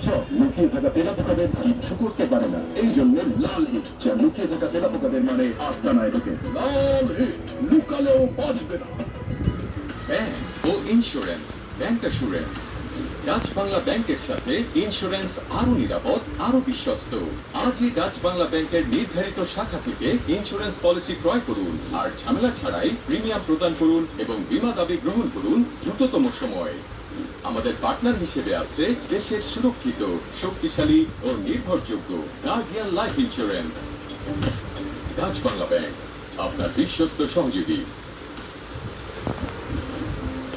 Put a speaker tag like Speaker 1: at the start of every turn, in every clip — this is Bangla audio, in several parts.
Speaker 1: ঝকঝক, লুকিয়ে থাকা তেলাপোকাদের কিচ্ছু করতে পারে না। এই জন্য লাল হিট, যা লুকিয়ে থাকা তেলাপোকাদের মানে আস্তানায় ঢোকে। লাল হিট, লুকালেও বাঁচবে না।
Speaker 2: ব্যাংক ও insurance, bank assurance. Dutch Bangla ব্যাংকের সাথে ইন্স্যুরেন্স আরো নিরাপদ, আরো বিশ্বস্ত। আজই ডাচ বাংলা ব্যাংকের নির্ধারিত শাখা থেকে ইন্স্যুরেন্স পলিসি ক্রয় করুন আর ঝামেলা ছাড়াই প্রিমিয়াম প্রদান করুন এবং বীমা দাবি গ্রহণ করুন দ্রুততম সময়ে। আমাদের পার্টনার হিসেবে আছে দেশের সুরক্ষিত, শক্তিশালী ও নির্ভরযোগ্য guardian life insurance. Dutch Bangla bank, আপনার বিশ্বস্ত সহযোগী।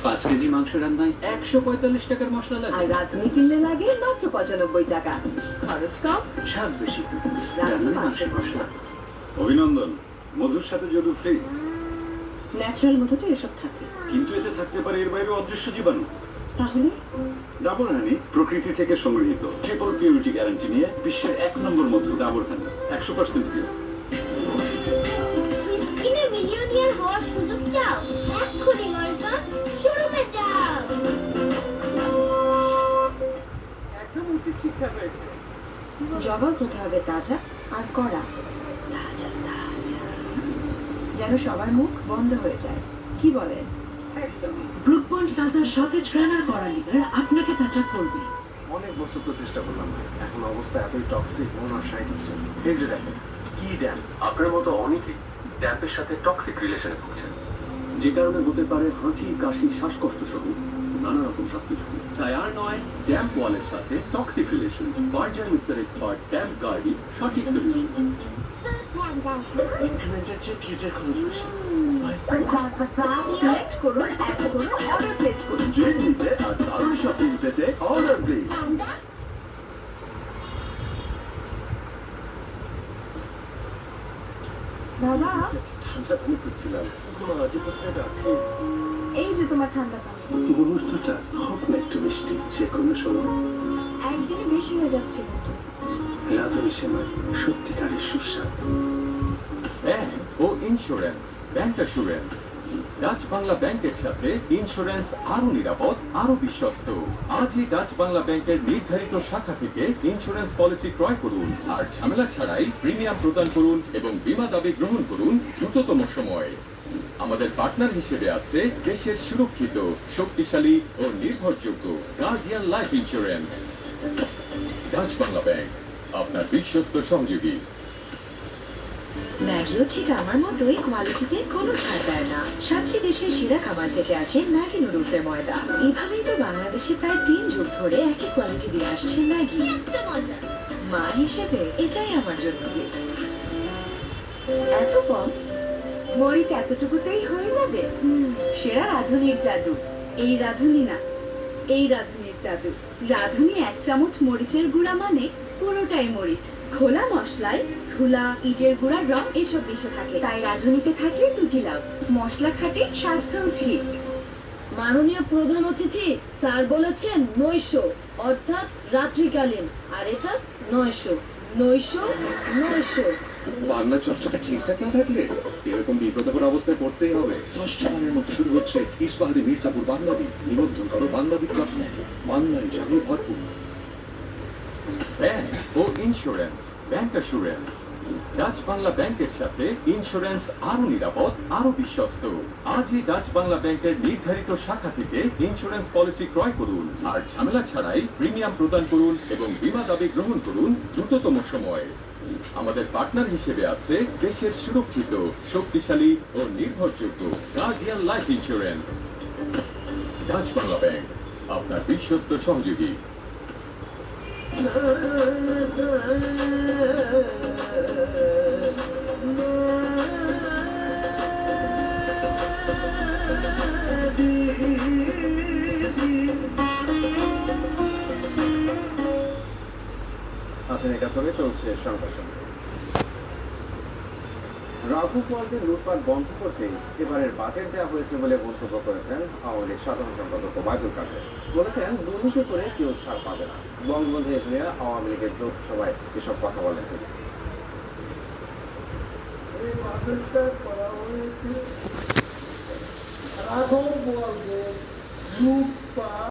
Speaker 3: 5 কেজি মাংস রান্নায় 145 টাকার মশলা লাগে,
Speaker 4: আর রাঁধুনি কিনলে লাগে মাত্র 95 টাকা। খরচ কম,
Speaker 3: স্বাদ বেশি।
Speaker 4: রাঁধুনি
Speaker 3: মাংসের মশলা।
Speaker 5: অভিনন্দন, মধুর সাথে যদু ফ্রি,
Speaker 4: ন্যাচারাল মধ্যে এসব থাকে।
Speaker 5: কিন্তু এতে থাকতে পারে এর বাইরে অদৃশ্য জীবাণু।
Speaker 4: তাহলে
Speaker 5: ডাবর হানি প্রকৃতি থেকে সংগৃহীত, ট্রিপল পিউরিটি গ্যারান্টি নিয়ে বিশ্বের 1 নম্বর মধু ডাবর হানি, 100% পিওর।
Speaker 6: স্কিনে মিলিয়নিয়ার হওয়ার সুযোগ চাও? এক্ষুনি ওয়ালটন শোরুমে যাও।
Speaker 3: একটা মূর্তি শিক্ষা হয়েছে।
Speaker 4: জবাব হতে হবে তাজা আর কড়া। তাজা তাজা, যেন সবার মুখ বন্ধ হয়ে যায়। কি বলেন?
Speaker 7: ব্রুক বন্ড তাজার সতেজ গ্রানার করা লিভার আপনাকে তাজা করবে।
Speaker 8: অনেক বছর তো চেষ্টা করলাম, এখন অবস্থা এতই টক্সিক, মন আর সাইড হচ্ছে। এই যে দেখেন কি ড্যাম্প। আপনার মতো অনেকেই ড্যাম্পের সাথে টক্সিক রিলেশনে ভুগছেন,
Speaker 3: যে কারণে হতে পারে হাঁচি, কাশি, শ্বাসকষ্ট সহ নানা রকম স্বাস্থ্য ঝুঁকি। তাই আর নয়, ড্যাম্প ওয়ালের সাথে toxic relation. Berger mister expert damp guard সঠিক সলিউশন।
Speaker 8: ইনক্রিমেন্টের চেয়ে ট্রিটের খরচ বেশি।
Speaker 4: সিলেক্ট করুন, অ্যাড করুন, অর্ডার প্লেস করুন।
Speaker 1: ট্রেন নিতে আর দারুণ শপিং পেতে অর্ডার প্লিজ।
Speaker 4: বাবা,
Speaker 8: ঠান্ডা পানি করছিলাম, আজই কোথায় রাখি।
Speaker 4: এই যে তোমার ঠান্ডা পানি।
Speaker 8: মুহূর্তটা হোক না একটু মিষ্টি, যে কোনো সময়।
Speaker 4: একদিনে বেশি হয়ে যাচ্ছে কিন্তু।
Speaker 8: রাধুনি সেমাই সত্যিকারের সুস্বাদ।
Speaker 2: ব্যাংক ও insurance, bank assurance. Dutch Bangla ব্যাংকের সাথে ইন্স্যুরেন্স আরো নিরাপদ, আরো বিশ্বস্ত। আজই ডাচ বাংলা ব্যাংকের নির্ধারিত শাখা থেকে ইন্স্যুরেন্স পলিসি ক্রয় করুন আর ঝামেলা ছাড়াই প্রিমিয়াম প্রদান করুন এবং বীমা দাবি গ্রহণ করুন দ্রুততম সময়ে। আমাদের পার্টনার হিসেবে আছে দেশের সুরক্ষিত, শক্তিশালী ও নির্ভরযোগ্য guardian life insurance. Dutch Bangla bank, আপনার বিশ্বস্ত সহযোগী।
Speaker 4: ম্যাগিও ঠিক আমার মতোই কোয়ালিটিতে কোনো ছাড় দেয় না। 7টি দেশের সেরা খাবার থেকে আসে ম্যাগি নুডলসের ময়দা। এভাবেই তো বাংলাদেশে প্রায় 3 যুগ ধরে একই কোয়ালিটি দিয়ে আসছে ম্যাগি। মা হিসেবে এটাই আমার জন্য gift। এত কম মরিচ এতটুকুতেই হয়ে যাবে। সেরা রাঁধুনির জাদু। এই রাঁধুনি না, এই রাঁধুনির জাদু। রাঁধুনি 1 চামচ মরিচের গুঁড়া মানে পুরোটাই মরিচ। খোলা মশলায় ধুলা, ইটের গুঁড়া, রং এসব মিশে থাকে। তাই রাঁধুনিতে থাকে 2টি লাভ। মশলা খাঁটি, স্বাস্থ্যও ঠিক।
Speaker 9: মাননীয় প্রধান অতিথি স্যার বলেছেন 900, অর্থাৎ রাত্রিকালীন। আর এটা 900, 900, 900।
Speaker 1: বাংলা চর্চাটা ঠিকঠাক না থাকলে এরকম বিব্রতকর অবস্থায় পড়তেই হবে। 10টা গানের মধ্যে শুরু হচ্ছে ইস্পাহানি মির্জাপুর বাংলাবি। নিবন্ধন করো বাংলাবি.net। বাংলায় যাবে ভরপুর।
Speaker 2: ব্যাংক ও insurance, bank assurance. Dutch Bangla ব্যাংকের সাথে ইন্স্যুরেন্স আরো নিরাপদ, আরো বিশ্বস্ত। আজই ডাচ বাংলা ব্যাংকের নির্ধারিত শাখা থেকে ইন্স্যুরেন্স পলিসি ক্রয় করুন আর ঝামেলা ছাড়াই প্রিমিয়াম প্রদান করুন এবং বীমা দাবি গ্রহণ করুন দ্রুততম সময়ে। আমাদের পার্টনার হিসেবে আছে দেশের সুরক্ষিত, শক্তিশালী ও নির্ভরযোগ্য guardian life insurance. Dutch Bangla bank, আপনার বিশ্বস্ত সহযোগী।
Speaker 8: আসেন, এটা ধরে চলছে সংঘর্ষ। রাঘব ওয়ার্ল্ডের লুটপাট বন্ধ করতে এবারের বাজেট দেওয়া হয়েছে বলে মন্তব্য করেছেন আওয়ামী লীগ সাধারণ সম্পাদক ওবায়দুল কাদের। বলেছেন দুর্নীতি করে কেউ ছাড় পাবে না। বঙ্গবন্ধু এখানে আওয়ামী লীগের যৌথ সভায় এসব কথা বলেন তিনি।
Speaker 10: এই বাজেটটা করা হয়েছে রাঘব ওয়ার্ল্ডের লুটপাট